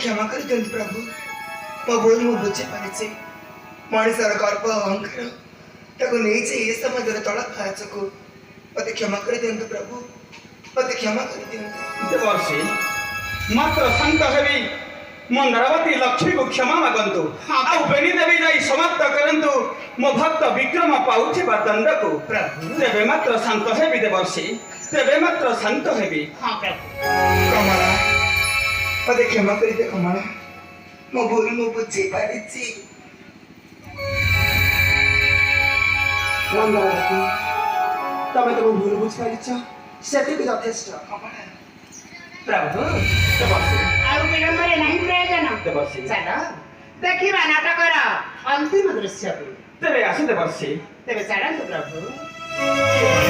क्षमा कर दियंतु प्रभु मो बोल मो बुझे पारिचे मଣିଷର ଗର୍ବ ଅହଙ୍କାର ତାକୁ ନେଇଛି ଏ ସମାଜର ତଳ ଖାଚକୁ ମତେ କ୍ଷମା କରି ଦିଅନ୍ତୁ ପ୍ରଭୁ ମତେ କ୍ଷମା କରି ଦିଅନ୍ତୁ ଦେବର୍ଷି ମାତ୍ର ଶାନ୍ତ ହେବି ମନ୍ଦାରବତୀ ଲକ୍ଷ୍ମୀକୁ କ୍ଷମା ମାଗନ୍ତୁ ଆଉ ବେଣୀ ଦେବୀ ଯାଇ ସମାପ୍ତ କରନ୍ତୁ ମୋ ଭକ୍ତ ବିକ୍ରମ ପାଉଥିବା ଦଣ୍ଡକୁ ତେବେ ମାତ୍ର ଶାନ୍ତ ହେବି ଦେବର୍ଷି ତେବେ ମାତ୍ର ଶାନ୍ତ ହେବି କମଳା मते क्षमा कर दे कमला मो भूल मो बुझे पारिछि नंदवती तमे तो भूल बुझ पारिछ सेति भी यथेष्ट कमला प्रभु देवर्षि आउ विलंबरे नहीं प्रयोजन देवर्षि चलो देखिबा नाटकर अंतिम दृश्य तेरे आसु देवर्षि तेरे चलंतु प्रभु